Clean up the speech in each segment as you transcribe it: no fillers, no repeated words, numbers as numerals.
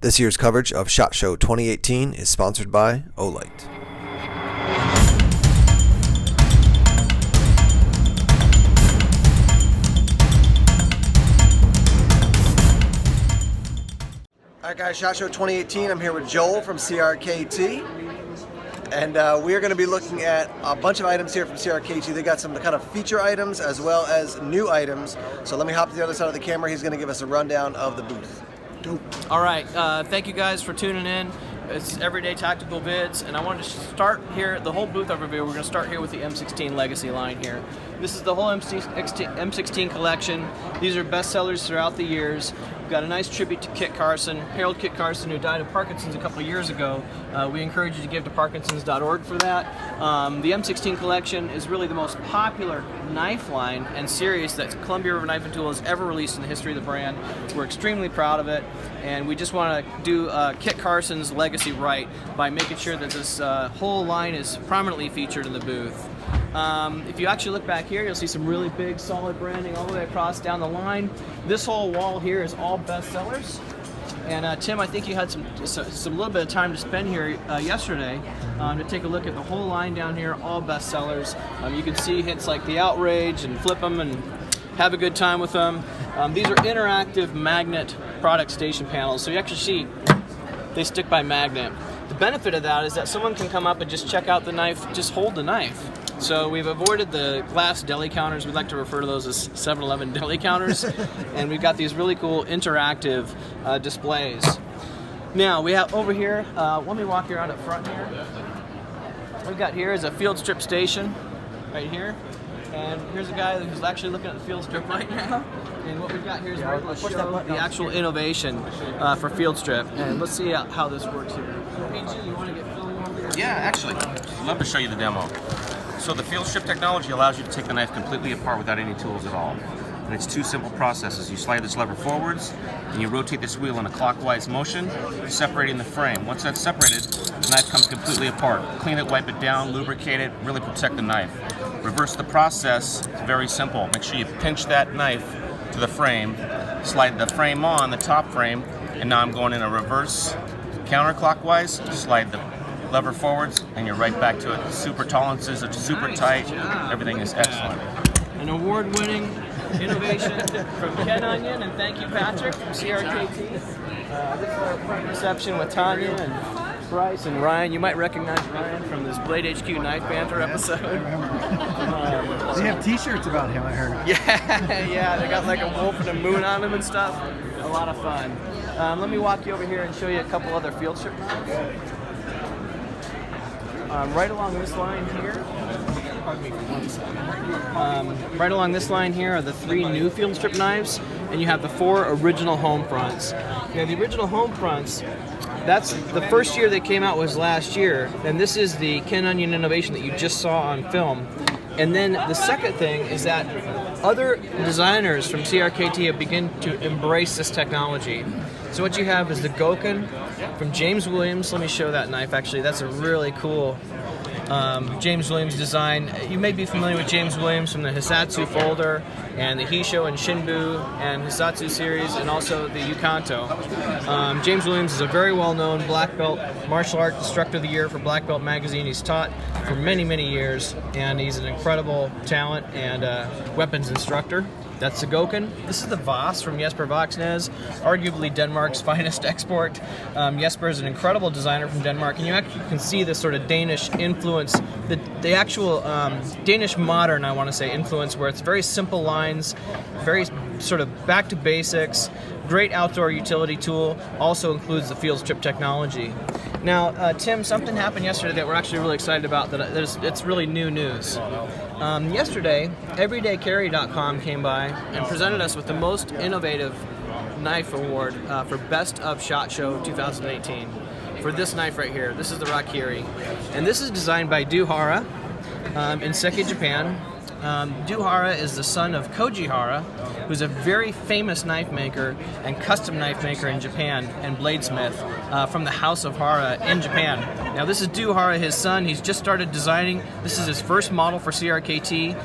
This year's coverage of SHOT Show 2018 is sponsored by Olight. Alright guys, SHOT Show 2018, I'm here with Joel from CRKT. And we are going to be looking at a bunch of items here from CRKT. They got some kind of feature items as well as new items. So let me hop to the other side of the camera. He's going to give us a rundown of the booth. All right, thank you guys for tuning in. It's Everyday Tactical Vids, and I wanted to start here, the whole booth overview. We're going to start here with the M16 Legacy line here. This is the whole M16 collection. These are bestsellers throughout the years. We've got a nice tribute to Kit Carson, Harold Kit Carson, who died of Parkinson's a couple of years ago. We encourage you to give to Parkinsons.org for that. The M16 collection is really the most popular knife line and series that Columbia River Knife and Tool has ever released in the history of the brand. We're extremely proud of it, and we just want to do Kit Carson's legacy right by making sure that this whole line is prominently featured in the booth. If you actually look back here, you'll see some really big, solid branding all the way across down the line. This whole wall here is all bestsellers. And Tim, I think you had some little bit of time to spend here yesterday to take a look at the whole line down here, all bestsellers. You can see hits like the Outrage and flip them and have a good time with them. These are interactive magnet product station panels, so you actually see they stick by magnet. The benefit of that is that someone can come up and just check out the knife, just hold the knife. So we've avoided the glass deli counters. We like to refer to those as 7-Eleven deli counters. And we've got these really cool interactive displays. Now we have over here, let me walk you around up front here. What we've got here is a field strip station right here. And here's a guy who's actually looking at the field strip right now. And what we've got here is we're able to show the actual innovation for field strip. And let's see how this works here. PG, you want to get filming over here? Yeah, actually, I'd love to show you the demo. So the field strip technology allows you to take the knife completely apart without any tools at all. And it's two simple processes. You slide this lever forwards, and you rotate this wheel in a clockwise motion, separating the frame. Once that's separated, the knife comes completely apart. Clean it, wipe it down, lubricate it, really protect the knife. Reverse the process, it's very simple. Make sure you pinch that knife to the frame, slide the frame on, the top frame, and now I'm going in a reverse counterclockwise, slide the lever forwards, and you're right back to it. Super tolerances are super tight. Everything is excellent. An award-winning innovation from Ken Onion, and thank you, Patrick, from CRKT. This is our front reception with Tanya and Bryce and Ryan. You might recognize Ryan from this Blade HQ Knife Banter episode. They have T-shirts about him, I heard. Yeah, they got like a wolf and a moon on them and stuff. A lot of fun. Let me walk you over here and show you a couple other field strip knives. Right along this line here, pardon me for 1 second. Right along this line here are the 3 new field strip knives, and you have the 4 original home fronts. Now the original home fronts, that's the first year they came out was last year, and this is the Ken Onion innovation that you just saw on film. And then the second thing is that other designers from CRKT have begun to embrace this technology. So what you have is the Goken from James Williams. Let me show that knife. Actually, that's a really cool James Williams design. You may be familiar with James Williams from the Hisatsu folder and the Hisho and Shinbu and Hisatsu series, and also the Yukanto. James Williams is a very well-known black belt martial art instructor of the year for Black Belt Magazine. He's taught for many, many years, and he's an incredible talent and weapons instructor. That's the Goken. This is the Voss from Jesper Voxnes, arguably Denmark's finest export. Jesper is an incredible designer from Denmark, and you actually can see this sort of Danish influence, the actual Danish modern, I want to say, influence, where it's very simple lines, very sort of back to basics, great outdoor utility tool, also includes the field strip technology. Now, Tim, something happened yesterday that we're actually really excited about, it's really new news. Yesterday, EverydayCarry.com came by and presented us with the most innovative knife award for Best of SHOT Show 2018 for this knife right here. This is the Rakiri. And this is designed by Du Hara in Seki, Japan. Du Hara is the son of Koji Hara, who's a very famous knife maker and custom knife maker in Japan and bladesmith from the House of Hara in Japan. Now this is Du Hara, his son. He's just started designing. This is his first model for CRKT.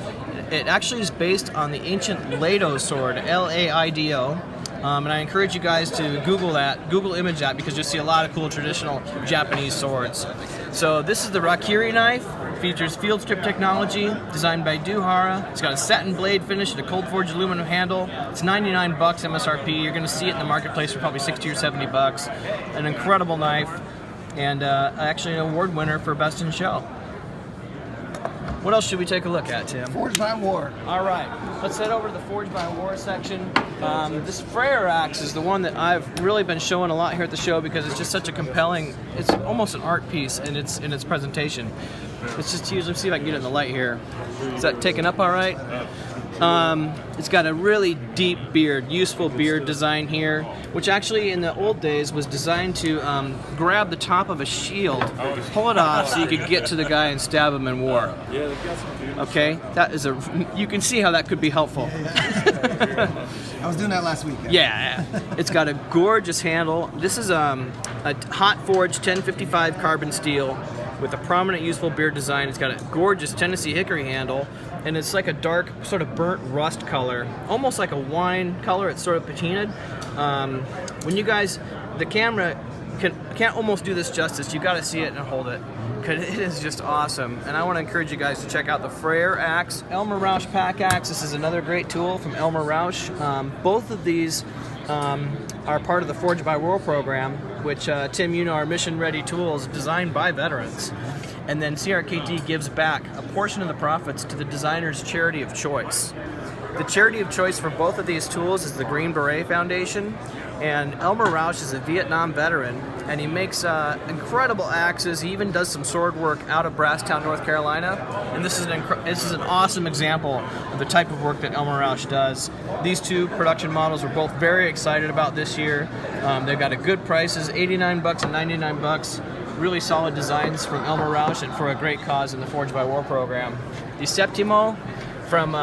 It actually is based on the ancient Laido sword, L-A-I-D-O. And I encourage you guys to Google image that, because you'll see a lot of cool traditional Japanese swords. So this is the Rakiri knife. Features field strip technology, designed by Duhara. It's got a satin blade finish and a cold forged aluminum handle. It's $99 MSRP. You're going to see it in the marketplace for probably 60 or 70 bucks. An incredible knife, and actually an award winner for Best in Show. What else should we take a look at, Tim? Forged by War. All right, let's head over to the Forged by War section. This Freyer axe is the one that I've really been showing a lot here at the show, because it's just such a compelling, it's almost an art piece in its presentation. It's just huge. Let's see if I can get it in the light here. Is that taken up all right? It's got a really deep beard, useful beard design here, which actually in the old days was designed to grab the top of a shield, pull it off so you could get to the guy and stab him in war. Okay, that is you can see how that could be helpful. I was doing that last week. Yeah, it's got a gorgeous handle. This is a hot forged 1055 carbon steel with a prominent useful beard design. It's got a gorgeous Tennessee hickory handle, and it's like a dark, sort of burnt rust color, almost like a wine color. It's sort of patinaed. When you guys, the camera can't almost do this justice. You got to see it and hold it, because it is just awesome. And I want to encourage you guys to check out the Freyer axe. Elmer Rausch pack axe. This is another great tool from Elmer Rausch. Both of these are part of the Forged by War program, which, Tim, you know, are mission-ready tools designed by veterans. And then CRKT gives back a portion of the profits to the designer's charity of choice. The charity of choice for both of these tools is the Green Beret Foundation. And Elmer Rausch is a Vietnam veteran, and he makes incredible axes. He even does some sword work out of Brasstown, North Carolina. And this is an awesome example of the type of work that Elmer Rausch does. These two production models we're both very excited about this year. They've got a good prices, $89 and $99. Really solid designs from Elmer Rausch, and for a great cause in the Forged by War program. The Septimo from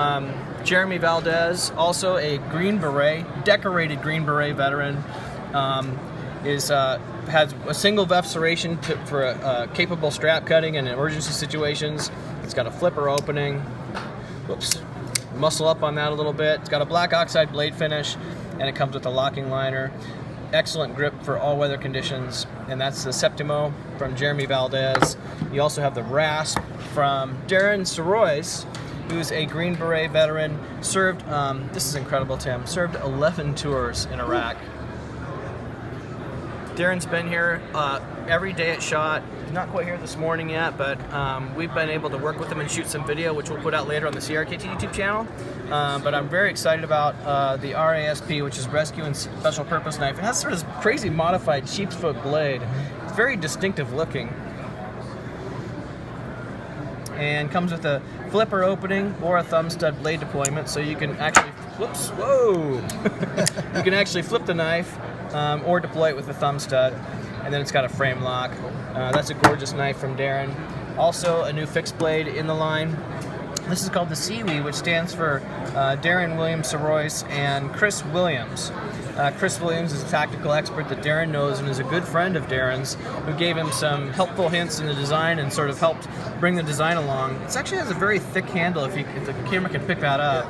Jeremy Valdez, also a Green Beret, decorated Green Beret veteran, has a single VEF serration for capable strap cutting in emergency situations. It's got a flipper opening. Whoops. Muscle up on that a little bit. It's got a black oxide blade finish, and it comes with a locking liner. Excellent grip for all weather conditions, and that's the Septimo from Jeremy Valdez. You also have the Rasp from Darren Sorois, who's a Green Beret veteran, served, this is incredible, Tim, served 11 tours in Iraq. Darren's been here every day at SHOT. He's not quite here this morning yet, but we've been able to work with him and shoot some video, which we'll put out later on the CRKT YouTube channel. But I'm very excited about the RASP, which is Rescue and Special Purpose Knife. It has sort of this crazy modified sheep's foot blade. It's very distinctive looking. And comes with a flipper opening or a thumb stud blade deployment, so you can actually, whoops, whoa! You can actually flip the knife or deploy it with a thumb stud, and then it's got a frame lock. That's a gorgeous knife from Darren. Also, a new fixed blade in the line. This is called the Seawee, which stands for Darren Williams Sorois and Chris Williams. Chris Williams is a tactical expert that Darren knows and is a good friend of Darren's, who gave him some helpful hints in the design and sort of helped bring the design along. It actually has a very thick handle, if the camera can pick that up.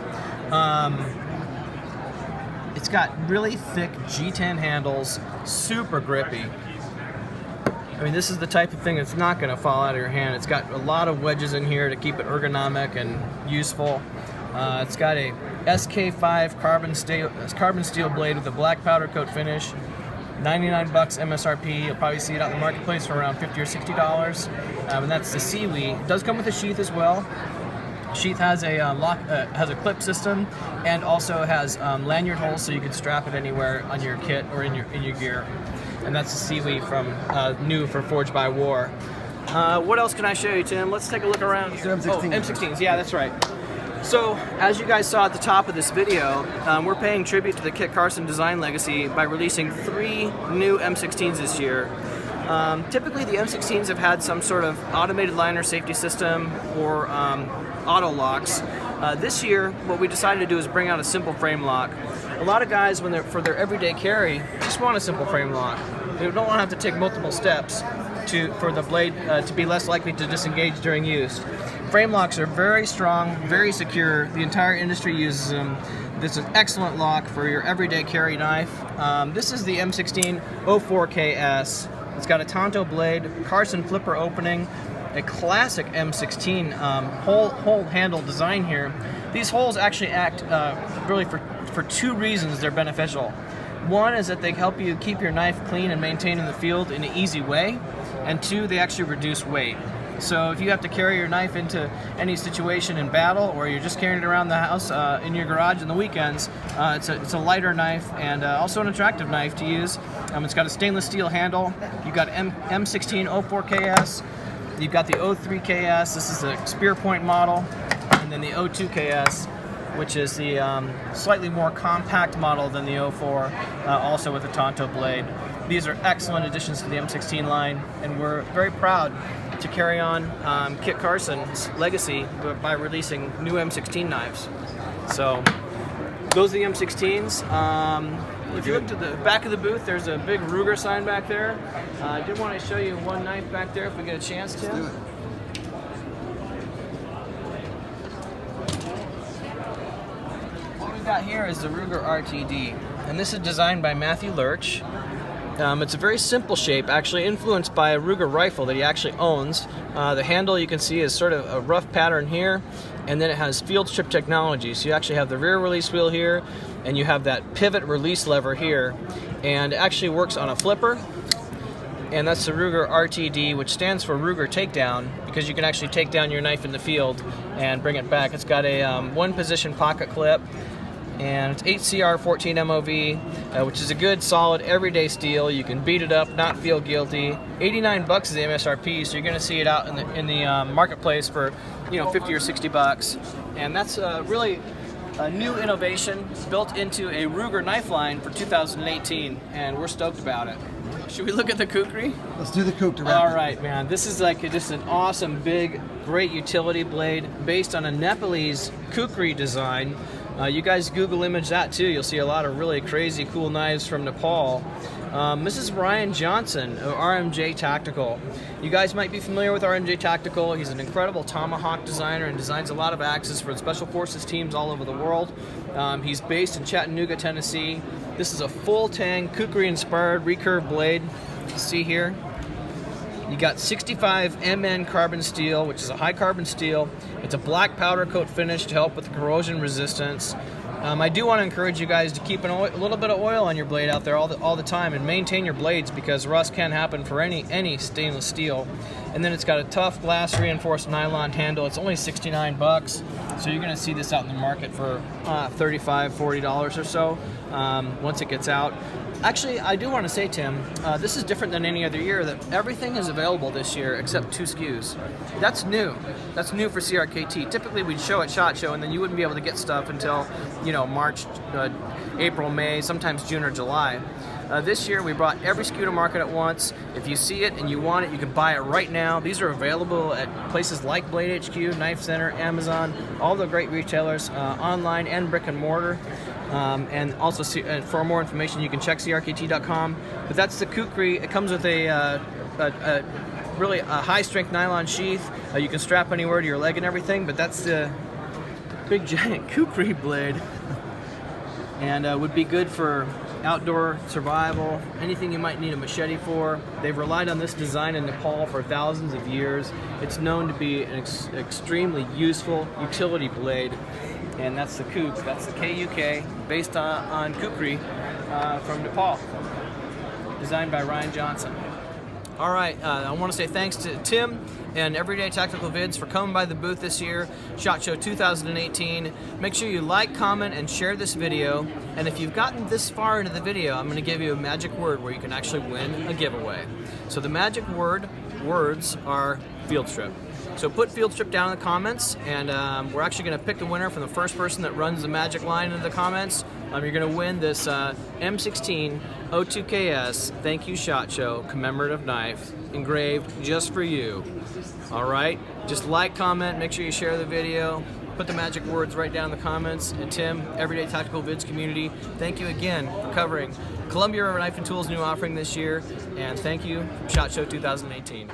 It's got really thick G10 handles, super grippy. I mean, this is the type of thing that's not going to fall out of your hand. It's got a lot of wedges in here to keep it ergonomic and useful. It's got a SK5 carbon steel blade with a black powder coat finish. $99 MSRP. You'll probably see it out in the marketplace for around $50 or $60. And that's the Seawee. It does come with a sheath as well. Sheath has a has a clip system, and also has lanyard holes, so you can strap it anywhere on your kit or in your gear. And that's the Seawee from new for Forged by War. What else can I show you, Tim? Let's take a look around here. M16. Oh, M16s. Yeah, that's right. So, as you guys saw at the top of this video, we're paying tribute to the Kit Carson design legacy by releasing 3 new M16s this year. Typically, the M16s have had some sort of automated liner safety system or auto locks. This year, what we decided to do is bring out a simple frame lock. A lot of guys, for their everyday carry, just want a simple frame lock. They don't want to have to take multiple steps for the blade to be less likely to disengage during use. Frame locks are very strong, very secure. The entire industry uses them. This is an excellent lock for your everyday carry knife. This is the M16 04KS. It's got a Tonto blade, Carson flipper opening, a classic M16 hole handle design here. These holes actually act really for two reasons they're beneficial. One is that they help you keep your knife clean and maintained in the field in an easy way, and two, they actually reduce weight. So if you have to carry your knife into any situation in battle, or you're just carrying it around the house in your garage on the weekends, it's a lighter knife and also an attractive knife to use. It's got a stainless steel handle. You've got M16 04KS. You've got the 03KS. This is a spear point model, and then the 02KS, which is the slightly more compact model than the 04, also with a Tonto blade. These are excellent additions to the M16 line, and we're very proud to carry on Kit Carson's legacy by releasing new M16 knives. So those are the M16s. If you look to the back of the booth, there's a big Ruger sign back there. I did want to show you one knife back there if we get a chance to. Let's do it. What we've got here is the Ruger RTD, and this is designed by Matthew Lurch. It's a very simple shape, actually influenced by a Ruger rifle that he actually owns. The handle you can see is sort of a rough pattern here, and then it has field strip technology. So you actually have the rear release wheel here, and you have that pivot release lever here, and it actually works on a flipper. And that's the Ruger RTD, which stands for Ruger Takedown, because you can actually take down your knife in the field and bring it back. It's got a one-position pocket clip, and it's HCR 14 MOV, which is a good, solid, everyday steel. You can beat it up, not feel guilty. $89 is the MSRP, so you're going to see it out in the marketplace for, $50 or $60, and that's really a new innovation built into a Ruger knife line for 2018, and we're stoked about it. Should we look at the Kukri? Let's do the coupe to wrap All it. right, man. This is like just an awesome, big, great utility blade based on a Nepalese Kukri design. You guys Google image that too. You'll see a lot of really crazy, cool knives from Nepal. This is Ryan Johnson of RMJ Tactical. You guys might be familiar with RMJ Tactical. He's an incredible tomahawk designer and designs a lot of axes for Special Forces teams all over the world. He's based in Chattanooga, Tennessee. This is a full tang Kukri-inspired recurve blade. You see here. You got 65 MN carbon steel, which is a high carbon steel. It's a black powder coat finish to help with the corrosion resistance. I do want to encourage you guys to keep a little bit of oil on your blade out there all the time and maintain your blades, because rust can happen for any stainless steel. And then it's got a tough glass reinforced nylon handle. It's only $69, so you're going to see this out in the market for $35, $40 or so once it gets out. Actually, I do want to say, Tim, this is different than any other year, that everything is available this year except 2 SKUs. That's new. That's new for CRKT. Typically, we'd show at SHOT Show, and then you wouldn't be able to get stuff until, March, April, May, sometimes June or July. This year, we brought every SKU to market at once. If you see it and you want it, you can buy it right now. These are available at places like Blade HQ, Knife Center, Amazon, all the great retailers, online and brick and mortar. And also, for more information, you can check crkt.com. But that's the Kukri. It comes with a really high-strength nylon sheath. You can strap anywhere to your leg and everything. But that's the big giant Kukri blade, and would be good for outdoor survival, anything you might need a machete for. They've relied on this design in Nepal for thousands of years. It's known to be an extremely useful utility blade, and that's the Kuk. That's the KUK, based on Kukri from Nepal, designed by Ryan Johnson. All right, I want to say thanks to Tim and Everyday Tactical Vids for coming by the booth this year, SHOT Show 2018. Make sure you like, comment, and share this video. And if you've gotten this far into the video, I'm going to give you a magic word where you can actually win a giveaway. So the magic words are field strip. So put field strip down in the comments, and we're actually going to pick the winner from the first person that runs the magic line in the comments. You're going to win this M16 02KS Thank You SHOT Show commemorative knife, engraved just for you. All right, just like, comment, make sure you share the video, put the magic words right down in the comments. And Tim, Everyday Tactical Vids community, thank you again for covering Columbia River Knife and Tools' new offering this year, and thank you, SHOT Show 2018.